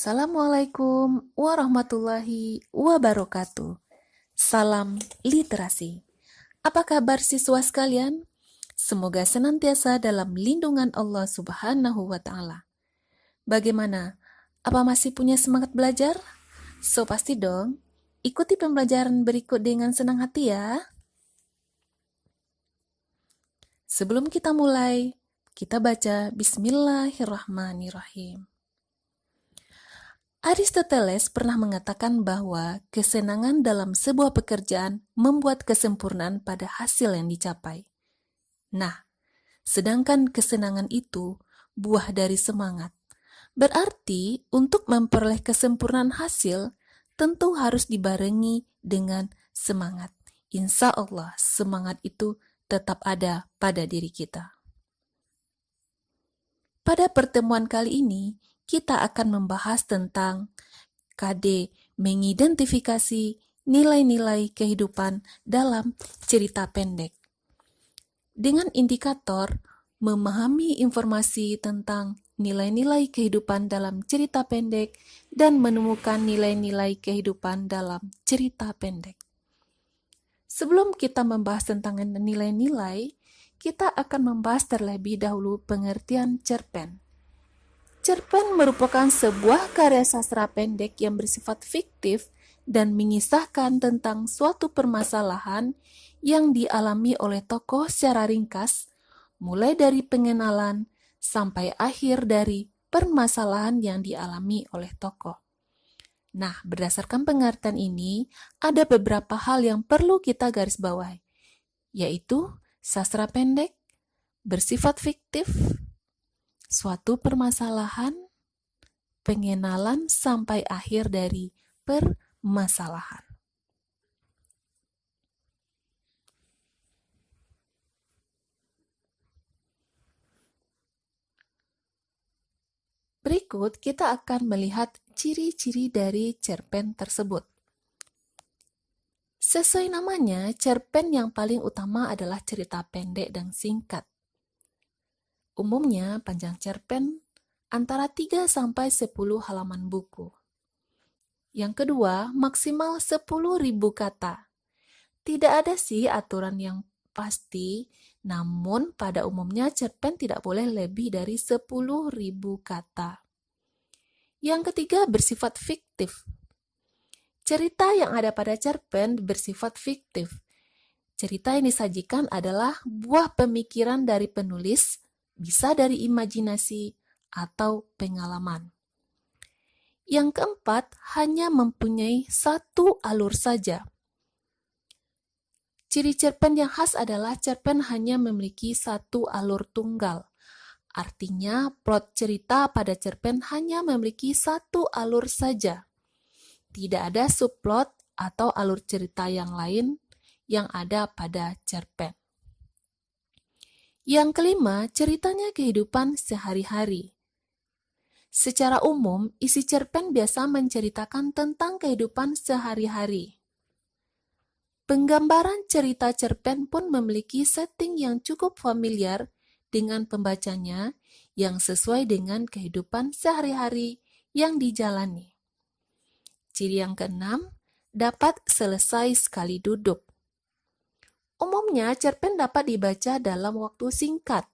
Assalamualaikum warahmatullahi wabarakatuh. Salam literasi. Apa kabar siswa sekalian? Semoga senantiasa dalam lindungan Allah Subhanahu wa Ta'ala. Bagaimana? Apa masih punya semangat belajar? Pasti dong. Ikuti pembelajaran berikut dengan senang hati ya. Sebelum kita mulai, kita baca Bismillahirrahmanirrahim. Aristoteles pernah mengatakan bahwa kesenangan dalam sebuah pekerjaan membuat kesempurnaan pada hasil yang dicapai. Nah, sedangkan kesenangan itu buah dari semangat. Berarti untuk memperoleh kesempurnaan hasil tentu harus dibarengi dengan semangat. Insya Allah semangat itu tetap ada pada diri kita. Pada pertemuan kali ini, kita akan membahas tentang KD mengidentifikasi nilai-nilai kehidupan dalam cerita pendek. Dengan indikator memahami informasi tentang nilai-nilai kehidupan dalam cerita pendek dan menemukan nilai-nilai kehidupan dalam cerita pendek. Sebelum kita membahas tentang nilai-nilai, kita akan membahas terlebih dahulu pengertian cerpen. Cerpen merupakan sebuah karya sastra pendek yang bersifat fiktif dan mengisahkan tentang suatu permasalahan yang dialami oleh tokoh secara ringkas, mulai dari pengenalan sampai akhir dari permasalahan yang dialami oleh tokoh. Nah, berdasarkan pengertian ini, ada beberapa hal yang perlu kita garis bawahi, yaitu sastra pendek, bersifat fiktif, suatu permasalahan, pengenalan sampai akhir dari permasalahan. Berikut kita akan melihat ciri-ciri dari cerpen tersebut. Sesuai namanya, cerpen yang paling utama adalah cerita pendek dan singkat. Umumnya panjang cerpen antara 3-10 halaman buku. Yang kedua, maksimal 10.000 kata. Tidak ada sih aturan yang pasti, namun pada umumnya cerpen tidak boleh lebih dari 10.000 kata. Yang ketiga, bersifat fiktif. Cerita yang ada pada cerpen bersifat fiktif. Cerita yang disajikan adalah buah pemikiran dari penulis, bisa dari imajinasi atau pengalaman. Yang keempat, hanya mempunyai satu alur saja. Ciri cerpen yang khas adalah cerpen hanya memiliki satu alur tunggal. Artinya, plot cerita pada cerpen hanya memiliki satu alur saja. Tidak ada subplot atau alur cerita yang lain yang ada pada cerpen. Yang kelima, ceritanya kehidupan sehari-hari. Secara umum, isi cerpen biasa menceritakan tentang kehidupan sehari-hari. Penggambaran cerita cerpen pun memiliki setting yang cukup familiar dengan pembacanya yang sesuai dengan kehidupan sehari-hari yang dijalani. Ciri yang keenam, dapat selesai sekali duduk. Umumnya, cerpen dapat dibaca dalam waktu singkat.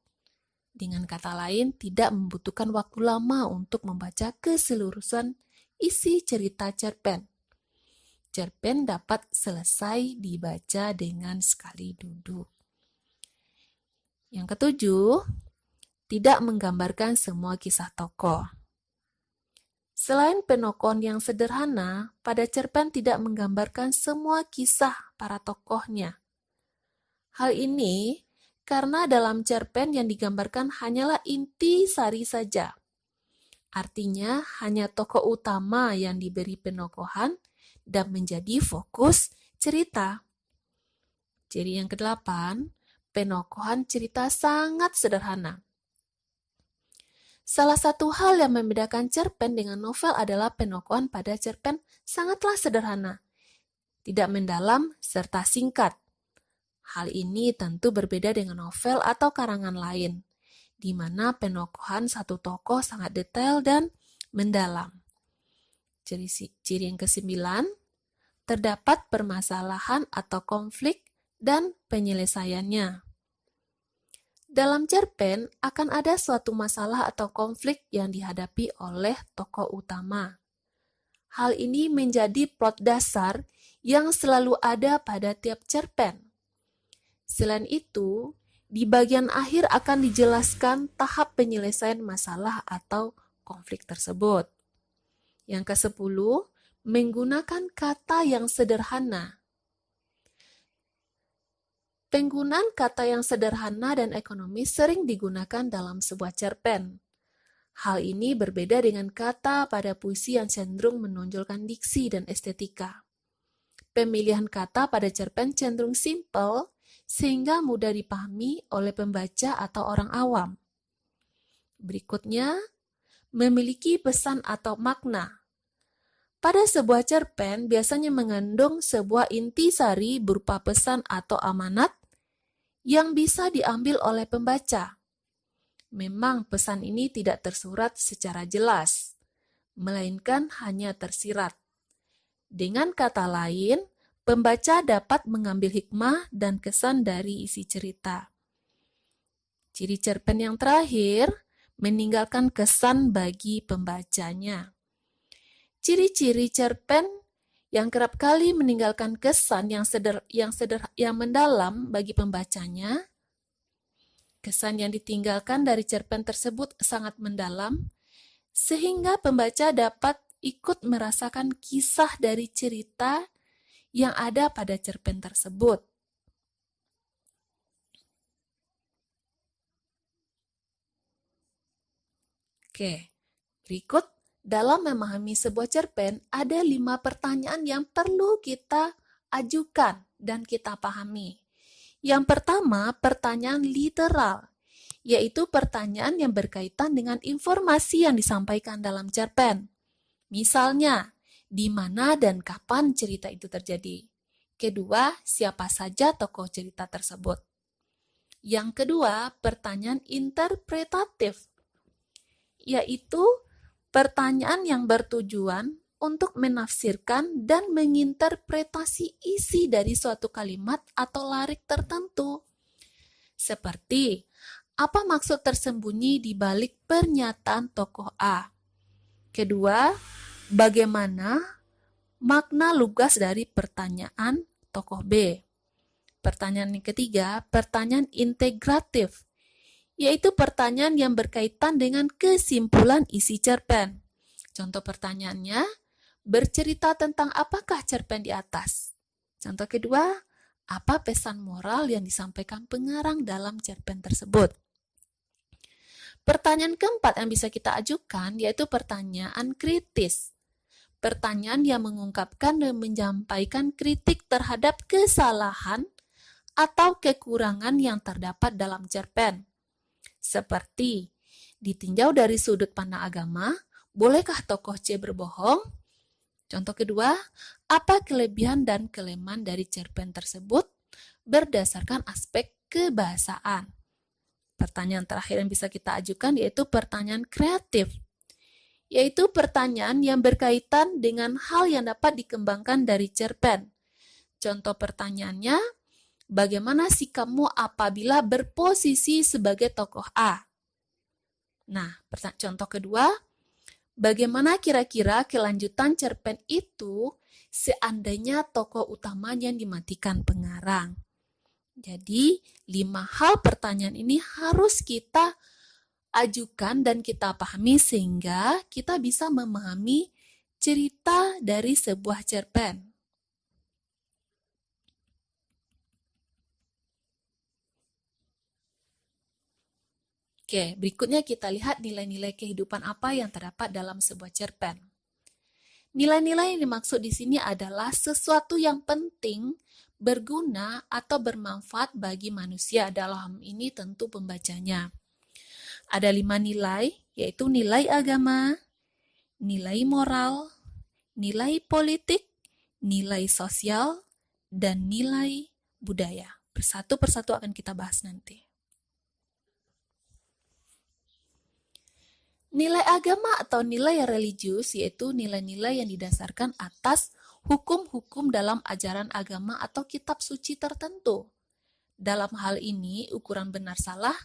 Dengan kata lain, tidak membutuhkan waktu lama untuk membaca keseluruhan isi cerita cerpen. Cerpen dapat selesai dibaca dengan sekali duduk. Yang ketujuh, tidak menggambarkan semua kisah tokoh. Selain penokohan yang sederhana, pada cerpen tidak menggambarkan semua kisah para tokohnya. Hal ini karena dalam cerpen yang digambarkan hanyalah inti sari saja. Artinya hanya tokoh utama yang diberi penokohan dan menjadi fokus cerita. Ciri yang kedelapan, penokohan cerita sangat sederhana. Salah satu hal yang membedakan cerpen dengan novel adalah penokohan pada cerpen sangatlah sederhana, tidak mendalam serta singkat. Hal ini tentu berbeda dengan novel atau karangan lain, di mana penokohan satu tokoh sangat detail dan mendalam. Ciri yang kesembilan, terdapat permasalahan atau konflik dan penyelesaiannya. Dalam cerpen akan ada suatu masalah atau konflik yang dihadapi oleh tokoh utama. Hal ini menjadi plot dasar yang selalu ada pada tiap cerpen. Selain itu, di bagian akhir akan dijelaskan tahap penyelesaian masalah atau konflik tersebut. Yang ke-10, menggunakan kata yang sederhana. Penggunaan kata yang sederhana dan ekonomis sering digunakan dalam sebuah cerpen. Hal ini berbeda dengan kata pada puisi yang cenderung menonjolkan diksi dan estetika. Pemilihan kata pada cerpen cenderung simpel, sehingga mudah dipahami oleh pembaca atau orang awam. Berikutnya, memiliki pesan atau makna. Pada sebuah cerpen biasanya mengandung sebuah intisari berupa pesan atau amanat yang bisa diambil oleh pembaca. Memang pesan ini tidak tersurat secara jelas, melainkan hanya tersirat. Dengan kata lain, pembaca dapat mengambil hikmah dan kesan dari isi cerita. Ciri cerpen yang terakhir, meninggalkan kesan bagi pembacanya. Ciri-ciri cerpen yang kerap kali meninggalkan kesan yang mendalam bagi pembacanya. Kesan yang ditinggalkan dari cerpen tersebut sangat mendalam, sehingga pembaca dapat ikut merasakan kisah dari cerita yang ada pada cerpen tersebut. Oke, berikut dalam memahami sebuah cerpen ada 5 pertanyaan yang perlu kita ajukan dan kita pahami. Yang pertama, pertanyaan literal, yaitu pertanyaan yang berkaitan dengan informasi yang disampaikan dalam cerpen. Misalnya, di mana dan kapan cerita itu terjadi. Kedua, siapa saja tokoh cerita tersebut. Yang kedua, pertanyaan interpretatif, yaitu pertanyaan yang bertujuan untuk menafsirkan dan menginterpretasi isi dari suatu kalimat atau larik tertentu. Seperti, apa maksud tersembunyi di balik pernyataan tokoh A? Kedua, bagaimana makna lugas dari pertanyaan tokoh B? Pertanyaan yang ketiga, pertanyaan integratif, yaitu pertanyaan yang berkaitan dengan kesimpulan isi cerpen. Contoh pertanyaannya, bercerita tentang apakah cerpen di atas? Contoh kedua, apa pesan moral yang disampaikan pengarang dalam cerpen tersebut? Pertanyaan keempat yang bisa kita ajukan yaitu pertanyaan kritis. Pertanyaan yang mengungkapkan dan menyampaikan kritik terhadap kesalahan atau kekurangan yang terdapat dalam cerpen. Seperti, ditinjau dari sudut pandang agama, bolehkah tokoh C berbohong? Contoh kedua, apa kelebihan dan kelemahan dari cerpen tersebut berdasarkan aspek kebahasaan? Pertanyaan terakhir yang bisa kita ajukan yaitu pertanyaan kreatif, yaitu pertanyaan yang berkaitan dengan hal yang dapat dikembangkan dari cerpen. Contoh pertanyaannya, bagaimana sikapmu apabila berposisi sebagai tokoh A? Nah, contoh kedua, bagaimana kira-kira kelanjutan cerpen itu seandainya tokoh utamanya dimatikan pengarang? Jadi, 5 hal pertanyaan ini harus kita ajukan dan kita pahami sehingga kita bisa memahami cerita dari sebuah cerpen. Oke, berikutnya kita lihat nilai-nilai kehidupan apa yang terdapat dalam sebuah cerpen. Nilai-nilai yang dimaksud di sini adalah sesuatu yang penting, berguna, atau bermanfaat bagi manusia, dalam ini tentu pembacanya. Ada 5 nilai, yaitu nilai agama, nilai moral, nilai politik, nilai sosial, dan nilai budaya. Persatu akan kita bahas nanti. Nilai agama atau nilai religius yaitu nilai-nilai yang didasarkan atas hukum-hukum dalam ajaran agama atau kitab suci tertentu. Dalam hal ini, ukuran benar salah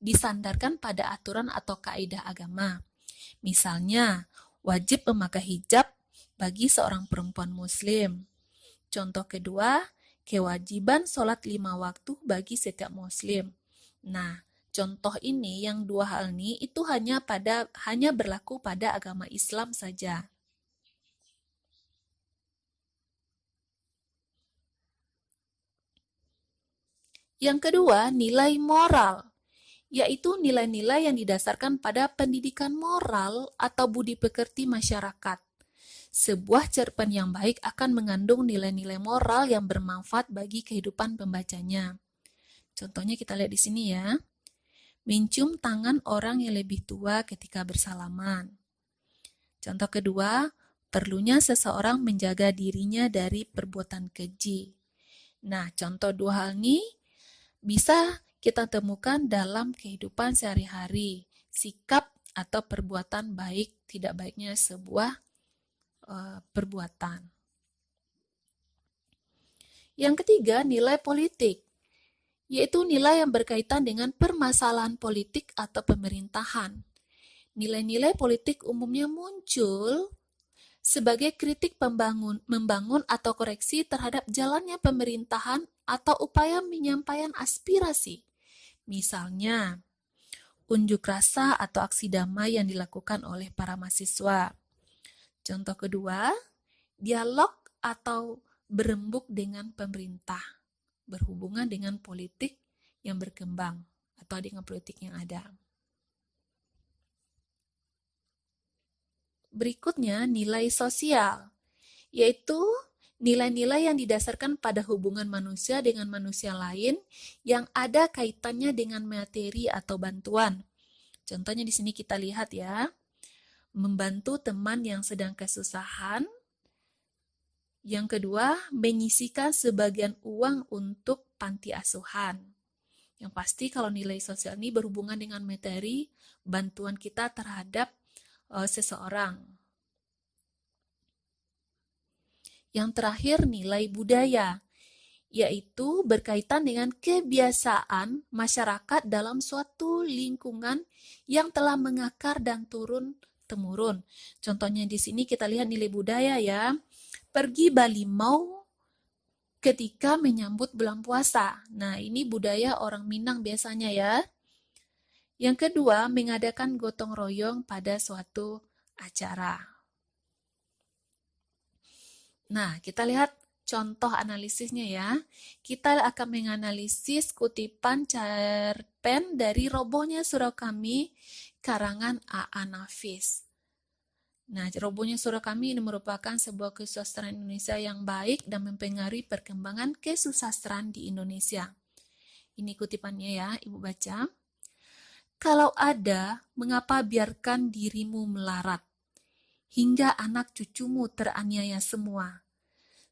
disandarkan pada aturan atau kaidah agama. Misalnya, wajib memakai hijab bagi seorang perempuan muslim. Contoh kedua, kewajiban sholat 5 waktu bagi setiap muslim. Nah, contoh ini yang dua hal ini itu hanya berlaku pada agama Islam saja. Yang kedua, nilai moral, yaitu nilai-nilai yang didasarkan pada pendidikan moral atau budi pekerti masyarakat. Sebuah cerpen yang baik akan mengandung nilai-nilai moral yang bermanfaat bagi kehidupan pembacanya. Contohnya kita lihat di sini ya. Mencium tangan orang yang lebih tua ketika bersalaman. Contoh kedua, perlunya seseorang menjaga dirinya dari perbuatan keji. Nah, contoh dua hal ini bisa kita temukan dalam kehidupan sehari-hari. Sikap atau perbuatan baik, tidak baiknya sebuah perbuatan. Yang ketiga, nilai politik, yaitu nilai yang berkaitan dengan permasalahan politik atau pemerintahan. Nilai-nilai politik umumnya muncul sebagai kritik membangun atau koreksi terhadap jalannya pemerintahan atau upaya penyampaian aspirasi. Misalnya, unjuk rasa atau aksi damai yang dilakukan oleh para mahasiswa. Contoh kedua, dialog atau berembuk dengan pemerintah, berhubungan dengan politik yang berkembang atau dengan politik yang ada. Berikutnya, nilai sosial, yaitu nilai-nilai yang didasarkan pada hubungan manusia dengan manusia lain yang ada kaitannya dengan materi atau bantuan. Contohnya di sini kita lihat ya, membantu teman yang sedang kesusahan. Yang kedua, menyisihkan sebagian uang untuk panti asuhan. Yang pasti kalau nilai sosial ini berhubungan dengan materi, bantuan kita terhadap seseorang. Yang terakhir, nilai budaya, yaitu berkaitan dengan kebiasaan masyarakat dalam suatu lingkungan yang telah mengakar dan turun-temurun. Contohnya di sini kita lihat nilai budaya ya. Pergi balimau ketika menyambut bulan puasa. Nah, ini budaya orang Minang biasanya ya. Yang kedua, mengadakan gotong royong pada suatu acara. Nah, kita lihat contoh analisisnya ya. Kita akan menganalisis kutipan cerpen dari Robohnya Surau Kami, karangan A.A. Nafis. Nah, Robohnya Surau Kami ini merupakan sebuah kesusastraan Indonesia yang baik dan mempengaruhi perkembangan kesusastraan di Indonesia. Ini kutipannya ya, Ibu baca. Kalau ada, mengapa biarkan dirimu melarat, hingga anak cucumu teraniaya semua,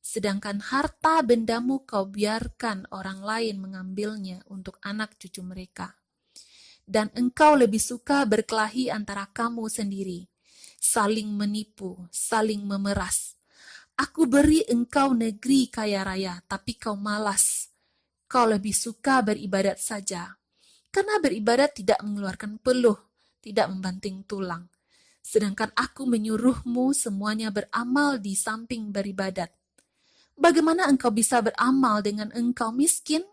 sedangkan harta bendamu kau biarkan orang lain mengambilnya untuk anak cucu mereka. Dan engkau lebih suka berkelahi antara kamu sendiri, saling menipu, saling memeras. Aku beri engkau negeri kaya raya, tapi kau malas. Kau lebih suka beribadat saja, karena beribadat tidak mengeluarkan peluh, tidak membanting tulang. Sedangkan aku menyuruhmu semuanya beramal di samping beribadat. Bagaimana engkau bisa beramal dengan engkau miskin?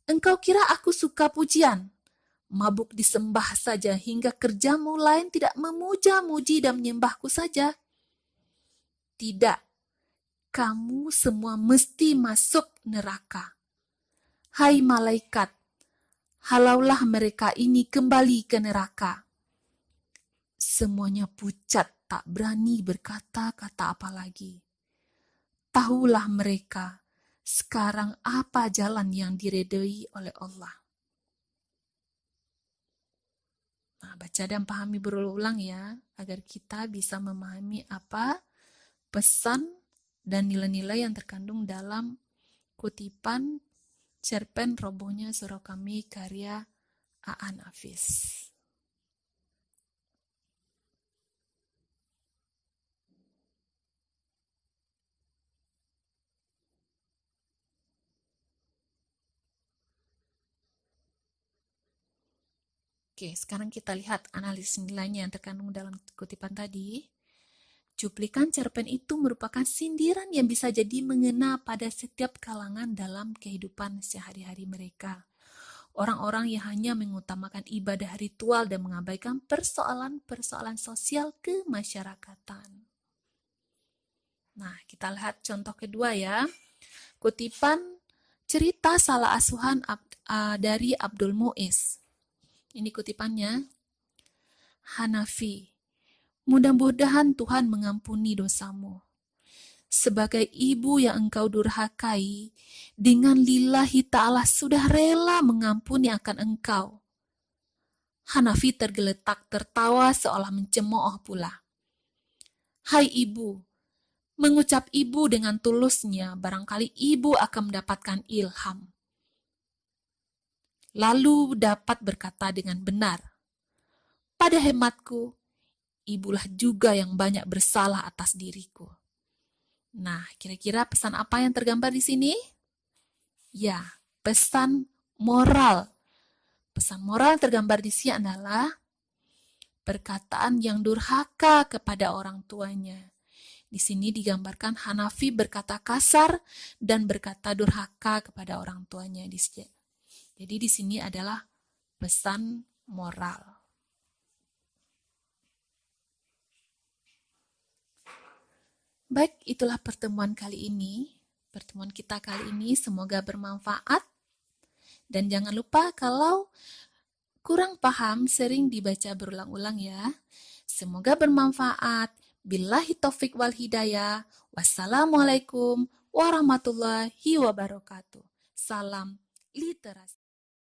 Engkau kira aku suka pujian? Mabuk disembah saja hingga kerjamu lain tidak memuja-muji dan menyembahku saja. Tidak, kamu semua mesti masuk neraka. Hai malaikat, halaulah mereka ini kembali ke neraka. Semuanya pucat, tak berani berkata-kata apa lagi. Tahulah mereka sekarang apa jalan yang diredai oleh Allah. Nah, baca dan pahami berulang ya, agar kita bisa memahami apa pesan dan nilai-nilai yang terkandung dalam kutipan cerpen Robohnya Surau Kami karya A.A. Nafis. Oke, sekarang kita lihat analisis nilainya yang terkandung dalam kutipan tadi. Cuplikan cerpen itu merupakan sindiran yang bisa jadi mengena pada setiap kalangan dalam kehidupan sehari-hari mereka. Orang-orang yang hanya mengutamakan ibadah ritual dan mengabaikan persoalan-persoalan sosial kemasyarakatan. Nah, kita lihat contoh kedua ya. Kutipan cerita salah asuhan dari Abdul Muiz. Ini kutipannya. Hanafi, mudah-mudahan Tuhan mengampuni dosamu. Sebagai ibu yang engkau durhakai, dengan lillahi ta'ala sudah rela mengampuni akan engkau. Hanafi tergeletak tertawa seolah mencemooh pula. Hai ibu, mengucap ibu dengan tulusnya, barangkali ibu akan mendapatkan ilham. Lalu dapat berkata dengan benar, pada hematku, ibulah juga yang banyak bersalah atas diriku. Nah, kira-kira pesan apa yang tergambar di sini? Ya, pesan moral. Pesan moral yang tergambar di sini adalah perkataan yang durhaka kepada orang tuanya. Di sini digambarkan Hanafi berkata kasar dan berkata durhaka kepada orang tuanya. Jadi di sini adalah pesan moral. Baik, itulah pertemuan kali ini. Pertemuan kita kali ini semoga bermanfaat. Dan jangan lupa kalau kurang paham sering dibaca berulang-ulang ya. Semoga bermanfaat. Billahi taufik wal hidayah. Wassalamualaikum warahmatullahi wabarakatuh. Salam literasi.